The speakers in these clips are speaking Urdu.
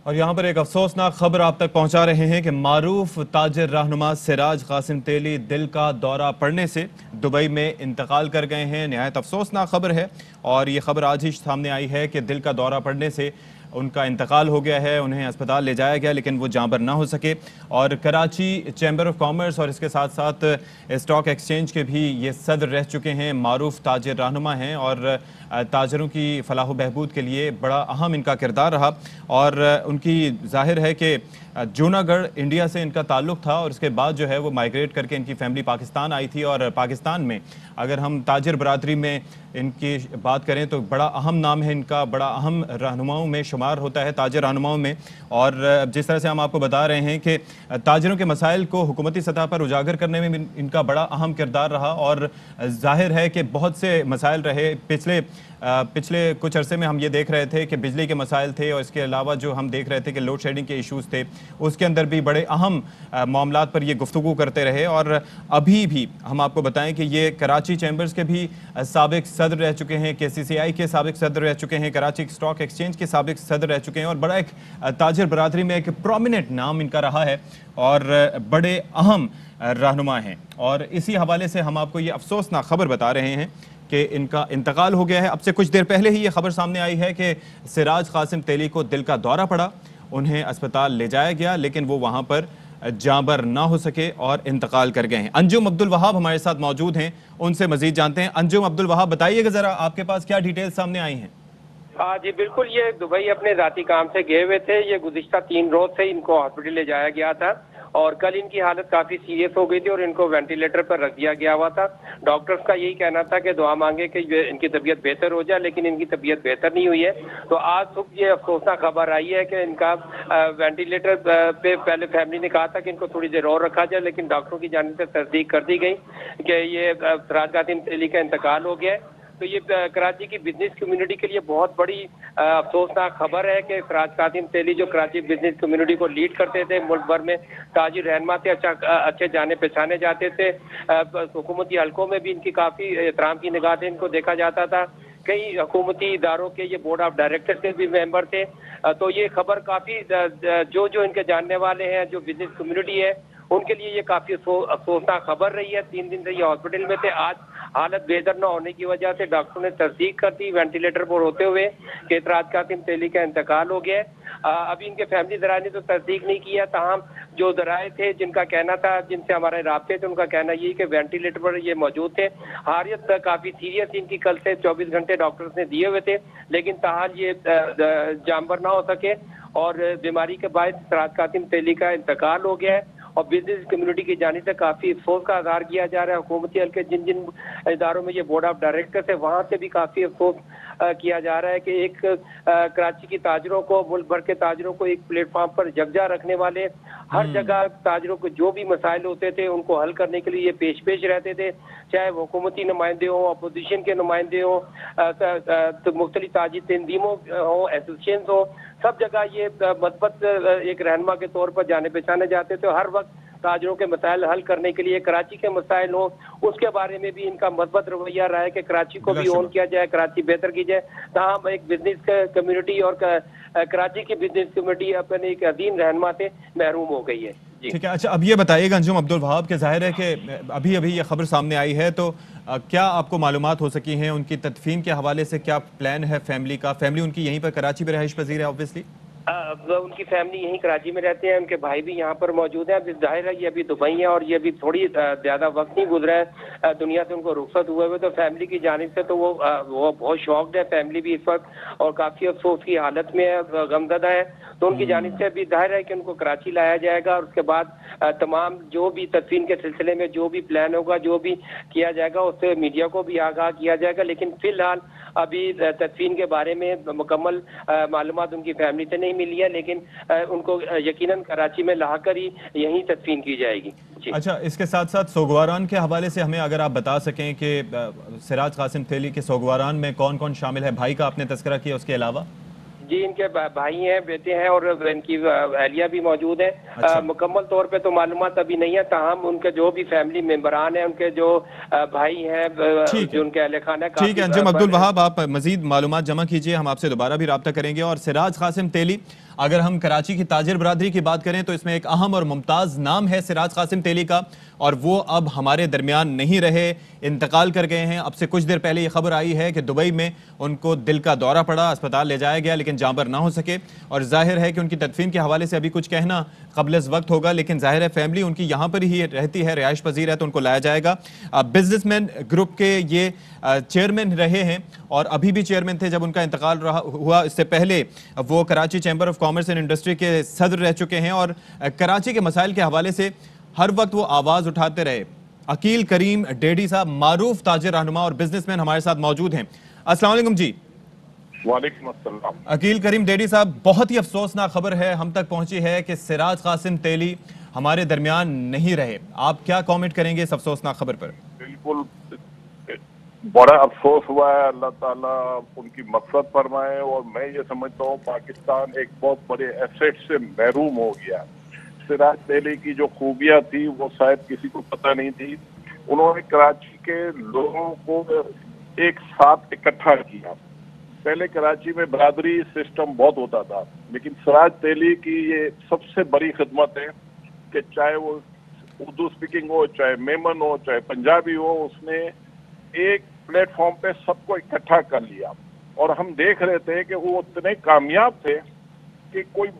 اور یہاں پر ایک افسوسناک خبر آپ تک پہنچا رہے ہیں کہ معروف تاجر رہنما سراج قاسم تیلی دل کا دورہ پڑنے سے دبئی میں انتقال کر گئے ہیں۔ نہایت افسوسناک خبر ہے اور یہ خبر آج ہی سامنے آئی ہے کہ دل کا دورہ پڑنے سے ان کا انتقال ہو گیا ہے، انہیں اسپتال لے جایا گیا لیکن وہ جاں بر نہ ہو سکے۔ اور کراچی چیمبر آف کامرس اور اس کے ساتھ ساتھ اسٹاک ایکسچینج کے بھی یہ صدر رہ چکے ہیں، معروف تاجر رہنما ہیں اور تاجروں کی فلاح و بہبود کے لیے بڑا اہم ان کا کردار رہا۔ اور ان کی ظاہر ہے کہ جوناگڑھ انڈیا سے ان کا تعلق تھا اور اس کے بعد جو ہے وہ مائیگریٹ کر کے ان کی فیملی پاکستان آئی تھی، اور پاکستان میں اگر ہم تاجر برادری میں ان کی بات کریں تو بڑا اہم نام ہے ان کا، بڑا اہم رہنماؤں میں شمار ہوتا ہے، تاجر رہنماؤں میں۔ اور جس طرح سے ہم آپ کو بتا رہے ہیں کہ تاجروں کے مسائل کو حکومتی سطح پر اجاگر کرنے میں ان کا بڑا اہم کردار رہا، اور ظاہر ہے کہ بہت سے مسائل رہے۔ پچھلے کچھ عرصے میں ہم یہ دیکھ رہے تھے کہ بجلی کے مسائل تھے، اور اس کے علاوہ جو ہم دیکھ رہے تھے کہ لوڈ شیڈنگ کے ایشوز تھے، اس کے اندر بھی بڑے اہم معاملات پر یہ گفتگو کرتے رہے۔ اور ابھی بھی ہم آپ کو بتائیں کہ یہ کراچی چیمبرز کے بھی سابق صدر رہ چکے ہیں، KCCI کے سابق صدر رہ چکے ہیں، کراچی اسٹاک ایکسچینج کے سابق صدر رہ چکے ہیں، اور بڑا ایک تاجر برادری میں ایک پرومیننٹ نام ان کا رہا ہے اور بڑے اہم رہنما ہیں۔ اور اسی حوالے سے ہم آپ کو یہ افسوسناک خبر بتا رہے ہیں کہ ان کا انتقال ہو گیا ہے۔ اب سے کچھ دیر پہلے ہی یہ خبر سامنے آئی ہے کہ سراج قاسم تیلی کو دل کا دورہ پڑا، انہیں اسپتال لے جایا گیا لیکن وہ وہاں پر جاں بر نہ ہو سکے اور انتقال کر گئے ہیں۔ انجم عبدالوہاب ہمارے ساتھ موجود ہیں، ان سے مزید جانتے ہیں۔ انجم عبدالوہاب، بتائیے گا ذرا آپ کے پاس کیا ڈیٹیل سامنے آئی ہیں؟ جی بالکل، یہ دبئی اپنے ذاتی کام سے گئے ہوئے تھے۔ یہ گزشتہ 3 روز سے ان کو ہاسپٹل لے جایا گیا تھا اور کل ان کی حالت کافی سیریس ہو گئی تھی اور ان کو وینٹیلیٹر پر رکھ دیا گیا ہوا تھا۔ ڈاکٹرز کا یہی کہنا تھا کہ دعا مانگے کہ ان کی طبیعت بہتر ہو جائے، لیکن ان کی طبیعت بہتر نہیں ہوئی ہے۔ تو آج صبح یہ افسوسناک خبر آئی ہے کہ ان کا وینٹیلیٹر پہ پہلے فیملی نے کہا تھا کہ ان کو تھوڑی دیر اور رکھا جائے، لیکن ڈاکٹروں کی جانب سے تصدیق کر دی گئی کہ یہ سراج قاسم تیلی کا انتقال ہو گیا ہے۔ تو یہ کراچی کی بزنس کمیونٹی کے لیے بہت بڑی افسوسناک خبر ہے کہ سراج قاسم تیلی جو کراچی بزنس کمیونٹی کو لیڈ کرتے تھے، ملک بھر میں تاجر رہنما تھے، اچھے جانے پہچانے جاتے تھے، حکومتی حلقوں میں بھی ان کی کافی احترام کی نگاہ سے ان کو دیکھا جاتا تھا، کئی حکومتی اداروں کے یہ بورڈ آف ڈائریکٹر کے بھی ممبر تھے۔ تو یہ خبر کافی جو ان کے جاننے والے ہیں، جو بزنس کمیونٹی ہے، ان کے لیے یہ کافی افسوسناک خبر رہی ہے۔ 3 دن سے یہ ہاسپٹل میں تھے، آج حالت بہتر نہ ہونے کی وجہ سے ڈاکٹروں نے تصدیق کر دی وینٹیلیٹر پر ہوتے ہوئے کہ سراج قاسم تیلی کا انتقال ہو گیا ہے۔ ابھی ان کے فیملی ذرائع نے تو تصدیق نہیں کیا، تاہم جو ذرائع تھے جن کا کہنا تھا، جن سے ہمارے رابطے تھے، ان کا کہنا یہی کہ وینٹیلیٹر پر یہ موجود تھے۔ حالت کافی سیریس ان کی کل سے 24 گھنٹے ڈاکٹرز نے دیے ہوئے تھے، لیکن تاحال یہ جاں بر نہ ہو سکے اور بیماری کے باعث سراج قاسم تیلی کا انتقال ہو گیا ہے۔ اور بزنس کمیونٹی کی جانب سے کافی افسوس کا اظہار کیا جا رہا ہے۔ حکومتی حلقے جن اداروں میں یہ بورڈ آف ڈائریکٹرز ہے، وہاں سے بھی کافی افسوس کیا جا رہا ہے کہ ایک کراچی کی تاجروں کو، ملک بھر کے تاجروں کو ایک پلیٹ فارم پر یکجا رکھنے والے، ہر جگہ تاجروں کو جو بھی مسائل ہوتے تھے ان کو حل کرنے کے لیے یہ پیش رہتے تھے، چاہے وہ حکومتی نمائندے ہوں، اپوزیشن کے نمائندے ہوں، مختلف تاجر تنظیموں ہوں، ایسوسیشنز ہوں، سب جگہ یہ مثبت ایک رہنما کے طور پر جانے پہچانے جاتے تھے۔ ہر وقت تاجروں کے مسائل حل کرنے کے لیے، کراچی کے مسائل ہوں اس کے بارے میں بھی ان کا مثبت رویہ رہا ہے کہ کراچی کو بھی اون کیا جائے، کراچی بہتر کی جائے۔ تاہم ایک بزنس کمیونٹی اور کراچی کی بزنس کمیونٹی اپنے ایک عظیم رہنما سے محروم ہو گئی ہے۔ ٹھیک ہے، اچھا اب یہ بتائیے گا انجم عبدالوہاب کہ ظاہر ہے کہ ابھی یہ خبر سامنے آئی ہے، تو کیا آپ کو معلومات ہو سکی ہیں ان کی تدفین کے حوالے سے؟ کیا پلان ہے فیملی کا؟ فیملی ان کی یہیں پر کراچی میں رہائش پذیر ہے اوبویسلی؟ ان کی فیملی یہیں کراچی میں رہتے ہیں، ان کے بھائی بھی یہاں پر موجود ہیں۔ ظاہر ہے یہ ابھی دبئی ہے اور یہ ابھی تھوڑی زیادہ وقت نہیں گزرا ہے دنیا سے ان کو رخصت ہوئے ہوئے، تو فیملی کی جانب سے تو وہ بہت شاکڈ ہے، فیملی بھی اس وقت اور کافی افسوس کی حالت میں ہے، غمزدہ ہے۔ تو ان کی جانب سے ابھی ظاہر ہے کہ ان کو کراچی لایا جائے گا اور اس کے بعد تمام جو بھی تدفین کے سلسلے میں جو بھی پلان ہوگا، جو بھی کیا جائے گا، اس سے میڈیا کو بھی آگاہ کیا جائے گا۔ لیکن فی الحال ابھی تدفین کے بارے میں مکمل معلومات ان کی فیملی سے نہیں ملی ہے، لیکن ان کو یقیناً کراچی میں لا کر ہی یہیں تدفین کی جائے گی۔ اچھا، اس کے ساتھ ساتھ سوگواران کے حوالے سے ہمیں اگر آپ بتا سکیں کہ سراج قاسم تیلی کے سوگواران میں کون کون شامل ہے؟ بھائی کا آپ نے تذکرہ کیا، اس کے علاوہ؟ جی، ان کے بھائی ہیں، بیٹے ہیں اور ان کی اہلیہ بھی موجود ہیں۔ مکمل طور پہ تو معلومات ابھی نہیں ہے، تاہم ان کے جو بھی فیملی ممبران ہیں، ان کے جو بھائی ہیں، جو ان کے اہل خانہ۔ ٹھیک ہے انجم عبدالوہاب، آپ مزید معلومات جمع کیجئے، ہم آپ سے دوبارہ بھی رابطہ کریں گے۔ اور سراج قاسم تیلی اگر ہم کراچی کی تاجر برادری کی بات کریں تو اس میں ایک اہم اور ممتاز نام ہے سراج قاسم تیلی کا، اور وہ اب ہمارے درمیان نہیں رہے، انتقال کر گئے ہیں۔ اب سے کچھ دیر پہلے یہ خبر آئی ہے کہ دبئی میں ان کو دل کا دورہ پڑا، اسپتال لے جایا گیا لیکن جاں بر نہ ہو سکے، اور ظاہر ہے کہ ان کی تدفین کے حوالے سے ابھی کچھ کہنا قبل از وقت ہوگا، لیکن ظاہر ہے فیملی ان کی یہاں پر ہی رہتی ہے، رہائش پذیر ہے، تو ان کو لایا جائے گا۔ بزنس مین گروپ کے یہ چیئرمین رہے ہیں اور ابھی بھی چیئرمین تھے جب ان کا انتقال ہوا۔ اس سے پہلے وہ Karachi chamber of commerce and industry کے صدر رہ چکے ہیں، اور کراچی کے مسائل کے حوالے سے ہر وقت وہ آواز اٹھاتے رہے۔ عقیل کریم ڈیڈی صاحب، معروف تاجر رہنما اور بزنس مین ہمارے ساتھ موجود ہیں۔ السلام علیکم جی۔ وعلیکم السلام۔ عقیل کریم ڈیڈی صاحب، بہت ہی افسوسناک خبر ہے ہم تک پہنچی ہے کہ سراج قاسم تیلی ہمارے درمیان نہیں رہے، آپ کیا کامنٹ کریں گے اس افسوسناک خبر پر؟ بالکل بڑا افسوس ہوا ہے، اللہ تعالیٰ ان کی مغفرت فرمائے، اور میں یہ سمجھتا ہوں پاکستان ایک بہت بڑے ایسیٹ سے محروم ہو گیا۔ سراج تیلی کی جو خوبیاں تھی وہ شاید کسی کو پتہ نہیں تھی، انہوں نے کراچی کے لوگوں کو ایک ساتھ اکٹھا کیا۔ پہلے کراچی میں برادری سسٹم بہت ہوتا تھا، لیکن سراج تیلی کی یہ سب سے بڑی خدمت ہے کہ چاہے وہ اردو سپیکنگ ہو، چاہے میمن ہو، چاہے پنجابی ہو، اس نے ایک پلیٹ فارم پہ سب کو اکٹھا کر لیا، اور ہم دیکھ رہے تھے کہ وہ اتنے کامیاب تھے کہ کوئی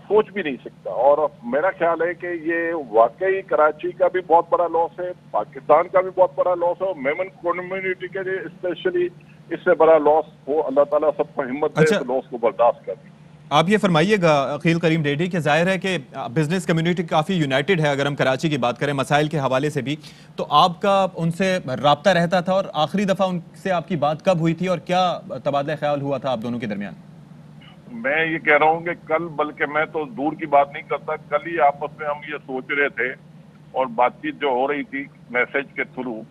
سوچ بھی نہیں سکتا۔ اور میرا خیال ہے کہ یہ واقعی کراچی کا بھی بہت بڑا لاس ہے، پاکستان کا بھی بہت بڑا لاس ہے، اور میمن کمیونٹی کے لیے اسپیشلی اس سے بڑا لاس ہو۔ اللہ تعالیٰ سب کو ہمت دے تو لاس کو برداشت کریں۔ آپ یہ فرمائیے گا عقیل کریم ڈیڈی کہ ظاہر ہے کہ بزنس کمیونٹی کافی یونائٹڈ ہے، اگر ہم کراچی کی بات کریں مسائل کے حوالے سے بھی، تو آپ کا ان سے رابطہ رہتا تھا، اور آخری دفعہ ان سے آپ کی بات کب ہوئی تھی اور کیا تبادلہ خیال ہوا تھا آپ دونوں کے درمیان؟ میں یہ کہہ رہا ہوں کہ کل، بلکہ میں تو دور کی بات نہیں کرتا، کل ہی آپس میں ہم یہ سوچ رہے تھے، اور بات چیت جو ہو رہی تھی میسج کے تھرو،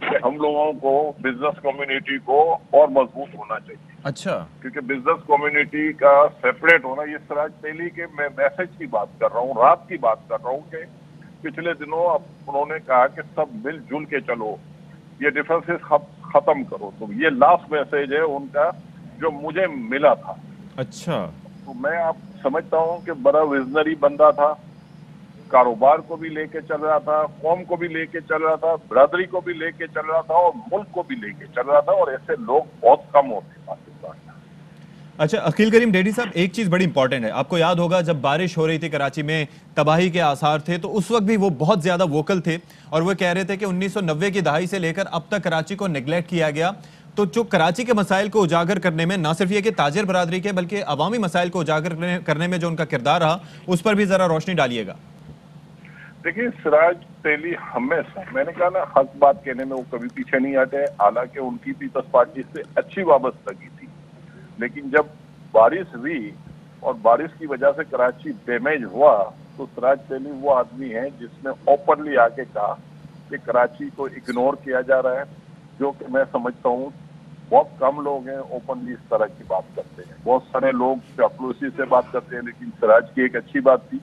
کہ ہم لوگوں کو بزنس کمیونٹی کو اور مضبوط ہونا چاہیے۔ اچھا، کیونکہ بزنس کمیونٹی کا سیپریٹ ہونا، یہ سراج تیلی کے میں میسج کی بات کر رہا ہوں، رات کی بات کر رہا ہوں، کہ پچھلے دنوں انہوں نے کہا کہ سب مل جل کے چلو، یہ ڈفرینسز ختم کرو، تو یہ لاسٹ میسج ہے ان کا جو مجھے ملا تھا۔ اچھا، تو میں آپ سمجھتا ہوں کہ بڑا ویژنری بندہ تھا، کاروبار کو بھی لے کے چل رہا تھا، قوم کو بھی لے کے چل رہا تھا، برادری کو بھی لے کے چل رہا تھا، اور ملک کو بھی لے کے چل رہا تھا، اور ایسے لوگ بہت کم ہوتے ہیں پاکستان میں۔ اچھا عقیل کریم ڈیڈی صاحب، ایک چیز بڑی امپورٹنٹ ہے، آپ کو یاد ہوگا جب بارش ہو رہی تھی کراچی میں، تباہی کے آثار تھے، تو اس وقت بھی وہ بہت زیادہ ووکل تھے، اور وہ کہہ رہے تھے کہ 1990 کی دہائی سے لے کر اب تک کراچی کو نیگلیکٹ کیا گیا، تو جو کراچی کے مسائل کو اجاگر کرنے میں، نہ صرف یہ کہ تاجر برادری کے بلکہ عوامی مسائل کو اجاگر کرنے میں جو ان کا کردار رہا، اس پر بھی ذرا روشنی ڈالیے گا۔ دیکھیے، سراج تیلی ہمیشہ، میں نے کہا نا، حق بات کہنے میں وہ کبھی پیچھے نہیں ہٹے، حالانکہ ان کی پیپلز پارٹی سے اچھی وابستگی تھی، لیکن جب بارش ہوئی اور بارش کی وجہ سے کراچی ڈیمیج ہوا، تو سراج تیلی وہ آدمی ہیں جس نے اوپنلی آ کے کہا کہ کراچی کو اگنور کیا جا رہا ہے، جو کہ میں سمجھتا ہوں بہت کم لوگ ہیں اوپنلی اس طرح کی بات کرتے ہیں۔ بہت سارے لوگ چاپلوسی سے بات کرتے ہیں، لیکن سراج کی ایک اچھی بات تھی،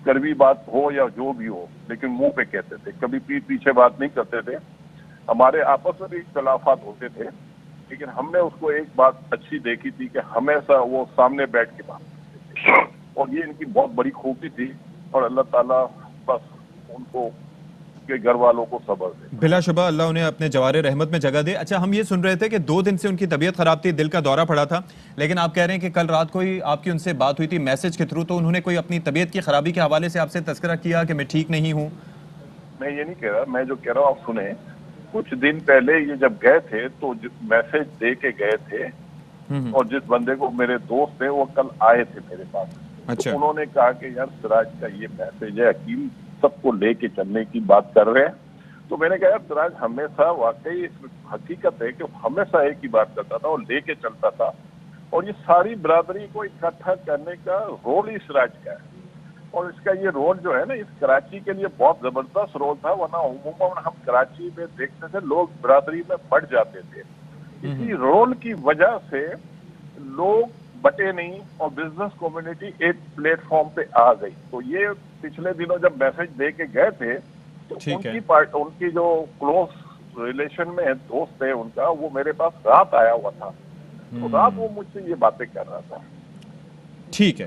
کڑوی بات ہو یا جو بھی ہو، لیکن منہ پہ کہتے تھے، کبھی پیٹھ پیچھے بات نہیں کرتے تھے۔ ہمارے آپس میں بھی اختلافات ہوتے تھے، لیکن ہم نے اس کو ایک بات اچھی دیکھی تھی کہ ہمیشہ وہ سامنے بیٹھ کے بات کرتے تھے، اور یہ ان کی بہت بڑی خوبی تھی، اور اللہ تعالیٰ بس ان کو کے گھر والوں کو صبر دے۔ بلا شبہ اللہ انہیں اپنے جوار رحمت میں جگہ دے۔ اچھا، ہم یہ سن رہے تھے کہ 2 دن سے ان کی طبیعت خراب تھی، دل کا دورہ پڑا تھا، لیکن آپ کہہ رہے ہیں کہ کل رات کو ہی آپ کی ان سے بات ہوئی تھی میسج کے تھرو، تو انہوں نے کوئی اپنی طبیعت کی خرابی کے حوالے سے آپ سے تذکرہ کیا کہ میں ٹھیک نہیں ہوں؟ میں یہ نہیں کہہ رہا، میں جو کہہ رہا ہوں آپ سنیں، کچھ دن پہلے یہ جب گئے تھے تو میسج دے کے گئے تھے، اور جس بندے کو میرے دوست تھے وہ کل آئے تھے میرے پاس، تو انہوں نے کہا کہ یار سراج کا یہ میسج ہے، حکیم سب کو لے کے چلنے کی بات کر رہے ہیں۔ تو میں نے کہا یار سراج ہمیشہ، واقعی حقیقت ہے کہ ہمیشہ ایک ہی بات کرتا تھا اور لے کے چلتا تھا، اور یہ ساری برادری کو اکٹھا کرنے کا رول ہی سراج کا ہے، اور اس کا یہ رول جو ہے نا، اس کراچی کے لیے بہت زبردست رول تھا، ورنہ عموماً ہم کراچی میں دیکھتے تھے لوگ برادری میں بٹ جاتے تھے، اسی رول کی وجہ سے لوگ بٹے نہیں، اور بزنس کمیونٹی ایک پلیٹ فارم پہ آ گئی۔ تو یہ پچھلے دنوں جب میسج دے کے گئے تھے، تو ان کی جو کلوز ریلیشن میں دوست ہے ان کا، وہ میرے پاس رات آیا ہوا تھا، تو رات وہ مجھ سے یہ باتیں کر رہا تھا۔ ٹھیک ہے،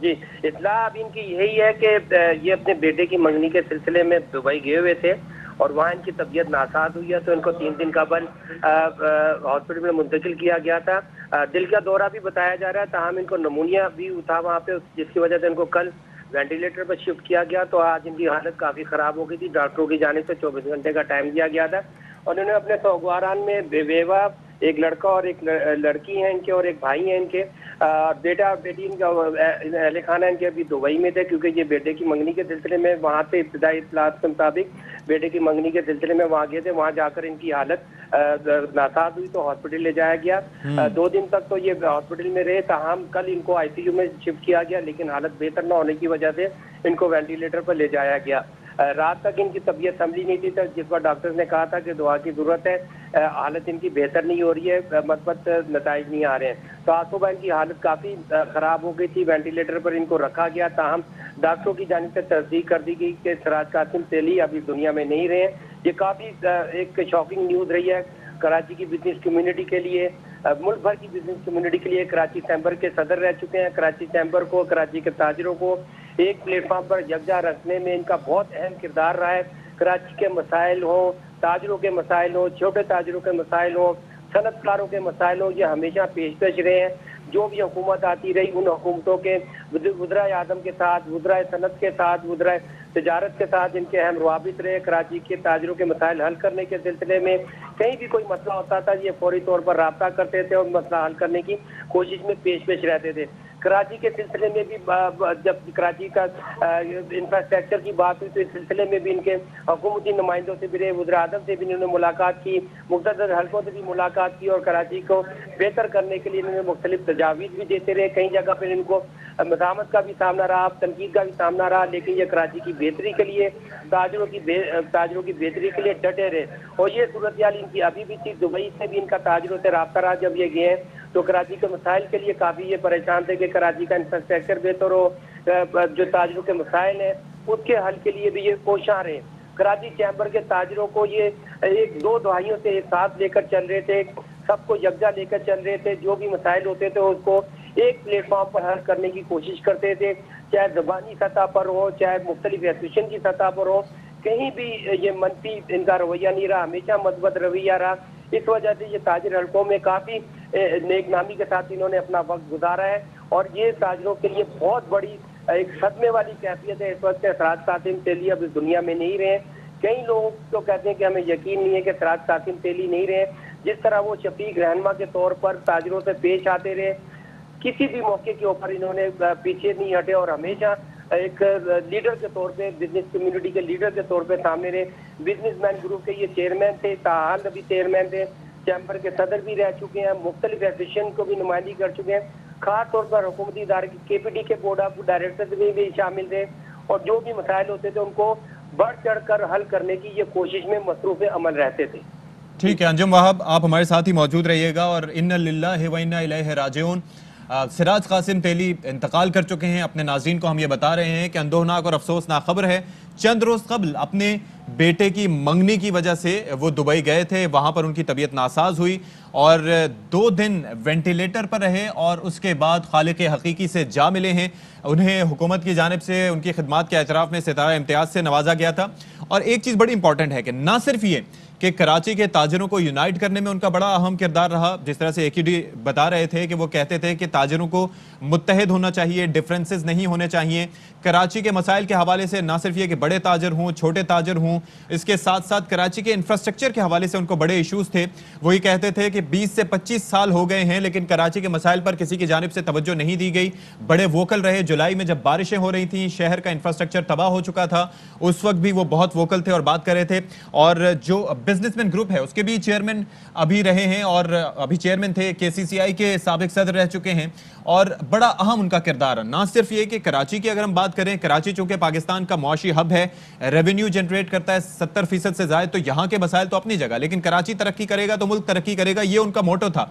جی، اطلاع اب ان کی یہی ہے کہ یہ اپنے بیٹے کی منگنی کے سلسلے میں دبئی گئے ہوئے تھے اور وہاں ان کی طبیعت ناساز ہوئی ہے، تو ان کو 3 دن قبل ہاسپٹل میں منتقل کیا گیا تھا۔ دل کا دورہ بھی بتایا جا رہا ہے، تاہم ان کو نمونیا بھی تھا وہاں پہ، جس کی وجہ سے ان کو کل وینٹیلیٹر پر شفٹ کیا گیا، تو آج ان کی حالت کافی خراب ہو گئی تھی۔ ڈاکٹروں کی جانب سے 24 گھنٹے کا ٹائم دیا گیا تھا اور انہوں نے اپنے سوگواران میں بیوہ، ایک لڑکا اور ایک لڑکی ہیں ان کے، اور ایک بھائی ہیں ان کے، بیٹا اور بیٹی ان کا اہل خانہ ان کے ابھی دبئی میں تھے، کیونکہ یہ بیٹے کی منگنی کے سلسلے میں وہاں سے ابتدائی اطلاعات کے مطابق بیٹے کی منگنی کے سلسلے میں وہاں گئے تھے۔ وہاں جا کر ان کی حالت ناساز ہوئی تو ہاسپٹل لے جایا گیا۔ 2 دن تک تو یہ ہاسپٹل میں رہے، تاہم کل ان کو ICU میں شفٹ کیا گیا، لیکن حالت بہتر نہ ہونے کی وجہ سے ان کو وینٹیلیٹر پر لے جایا گیا۔ رات تک ان کی طبیعت سنبھلی نہیں تھی، جس پر ڈاکٹر نے کہا تھا کہ دعا کی ضرورت ہے، حالت ان کی بہتر نہیں ہو رہی ہے، مثبت نتائج نہیں آ رہے ہیں۔ تو آج صبح ان کی حالت کافی خراب ہو گئی تھی، وینٹیلیٹر پر ان کو رکھا گیا، تاہم ڈاکٹروں کی جانب سے تصدیق کر دی گئی کہ سراج قاسم تیلی ابھی دنیا میں نہیں رہے ہیں۔ یہ کافی ایک شاکنگ نیوز رہی ہے کراچی کی بزنس کمیونٹی کے لیے، ملک بھر کی بزنس کمیونٹی کے لیے۔ کراچی چیمبر کے صدر رہ چکے ہیں، کراچی چیمبر کو، کراچی کے تاجروں کو ایک پلیٹ فارم پر یکجا رکھنے میں ان کا بہت اہم کردار رہا ہے۔ کراچی کے مسائل ہوں، تاجروں کے مسائل ہوں، چھوٹے تاجروں کے مسائل ہوں، صنعت کاروں کے مسائل ہوں، یہ ہمیشہ پیش رہے ہیں۔ جو بھی حکومت آتی رہی، ان حکومتوں کے وزرائے اعظم کے ساتھ، وزرائے صنعت کے ساتھ، وزرائے تجارت کے ساتھ ان کے اہم روابط رہے۔ کراچی کے تاجروں کے مسائل حل کرنے کے سلسلے میں کہیں بھی کوئی مسئلہ ہوتا تھا، یہ فوری طور پر رابطہ کرتے تھے اور مسئلہ حل کرنے کی کوشش میں پیش رہتے تھے۔ کراچی کے سلسلے میں بھی جب کراچی کا انفراسٹرکچر کی بات ہوئی تو اس سلسلے میں بھی ان کے حکومتی نمائندوں سے بھی رہے، وزیر اعظم سے بھی انہوں نے ملاقات کی، متعدد حلقوں سے بھی ملاقات کی اور کراچی کو بہتر کرنے کے لیے انہوں نے مختلف تجاویز بھی دیتے رہے۔ کئی جگہ پہ ان کو مزاحمت کا بھی سامنا رہا، تنقید کا بھی سامنا رہا، لیکن یہ کراچی کی بہتری کے لیے، تاجروں کی بہتری کے لیے ڈٹے رہے۔ اور یہ صورتحال ان کی ابھی بھی تھی، دبئی سے بھی ان کا تاجروں سے رابطہ رہا۔ جب یہ گئے ہیں تو کراچی کے مسائل کے لیے کافی یہ پریشان تھے کہ کراچی کا انفراسٹرکچر بہتر ہو، جو تاجروں کے مسائل ہیں اس کے حل کے لیے بھی یہ کوشاں رہے۔ کراچی چیمبر کے تاجروں کو یہ 2 دہائیوں سے ایک ساتھ لے کر چل رہے تھے، سب کو یکجا لے کر چل رہے تھے۔ جو بھی مسائل ہوتے تھے اس کو ایک پلیٹ فارم پر حل کرنے کی کوشش کرتے تھے، چاہے زبانی سطح پر ہو، چاہے مختلف ایسوسیشن کی سطح پر ہو، کہیں بھی یہ منفی ان کا رویہ نہیں رہا، ہمیشہ مثبت رویہ رہا۔ اس وجہ سے یہ تاجر حلقوں میں کافی نیک نامی کے ساتھ انہوں نے اپنا وقت گزارا ہے اور یہ تاجروں کے لیے بہت بڑی ایک صدمے والی کیفیت ہے اس وقت کہ سراج قاسم تیلی اب اس دنیا میں نہیں رہے۔ کئی لوگ تو کہتے ہیں کہ ہمیں یقین نہیں ہے کہ سراج قاسم تیلی نہیں رہے۔ جس طرح وہ شفیق رہنما کے طور پر تاجروں سے پیش آتے رہے، کسی بھی موقع کے اوپر انہوں نے پیچھے نہیں ہٹے اور ہمیشہ ایک لیڈر کے طور پہ، بزنس کمیونٹی کے لیڈر کے طور پہ سامنے رہے۔ بزنس مین گروپ کے یہ چیئرمین تھے، تاحال ابھی چیئرمین تھے، چیمبر کے صدر بھی رہ چکے ہیں، مختلف ایسوسیشن کو بھی نمائندگی کر چکے ہیں، خاص طور پر حکومتی ادارے کی KPD کے بورڈ آف ڈائریکٹر میں بھی شامل تھے اور جو بھی مسائل ہوتے تھے ان کو بڑھ چڑھ کر حل کرنے کی یہ کوشش میں مصروف عمل رہتے تھے۔ ٹھیک ہے انجم وہاب، آپ ہمارے ساتھ ہی موجود رہیے گا۔ اور انا للہ و انا الیہ راجعون، سراج قاسم تیلی انتقال کر چکے ہیں۔ اپنے ناظرین کو ہم یہ بتا رہے ہیں کہ اندوہناک اور افسوسناک خبر ہے، چند روز قبل اپنے بیٹے کی منگنی کی وجہ سے وہ دبئی گئے تھے، وہاں پر ان کی طبیعت ناساز ہوئی اور 2 دن وینٹیلیٹر پر رہے اور اس کے بعد خالق حقیقی سے جا ملے ہیں۔ انہیں حکومت کی جانب سے ان کی خدمات کے اعتراف میں ستارہ امتیاز سے نوازا گیا تھا۔ اور ایک چیز بڑی امپورٹنٹ ہے کہ نہ صرف یہ کہ کراچی کے تاجروں کو یونائٹ کرنے میں ان کا بڑا اہم کردار رہا، جس طرح سے AQD بتا رہے تھے کہ وہ کہتے تھے کہ تاجروں کو متحد ہونا چاہیے، ڈیفرنسز نہیں ہونے چاہیے۔ کراچی کے مسائل کے حوالے سے نہ صرف یہ کہ بڑے تاجر ہوں، چھوٹے تاجر ہوں، اس کے ساتھ ساتھ کراچی کے انفراسٹرکچر کے حوالے سے ان کو بڑے ایشوز تھے۔ وہی کہتے تھے کہ 20 سے 25 سال ہو گئے ہیں لیکن کراچی کے مسائل پر کسی کی جانب سے توجہ نہیں دی گئی۔ بڑے ووکل رہے، جولائی میں جب بارشیں ہو رہی تھیں، شہر کا انفراسٹرکچر تباہ ہو چکا تھا، اس وقت بھی وہ بہت ووکل تھے اور بات کر رہے تھے۔ اور جو بزنس مین گروپ ہے اس کے بھی چیئرمین ابھی رہے ہیں اور ابھی چیئرمین تھے، KCCI کے سابق صدر رہ چکے ہیں اور بڑا اہم ان کا کردار ہے۔ نہ صرف یہ کہ کراچی کی اگر ہم بات کریں، کراچی چونکہ پاکستان کا معاشی ہب ہے، ریونیو جنریٹ کرتا ہے 70% سے زائد، تو یہاں کے مسائل تو اپنی جگہ، لیکن کراچی ترقی کرے گا تو ملک ترقی کرے گا، یہ ان کا موٹو تھا۔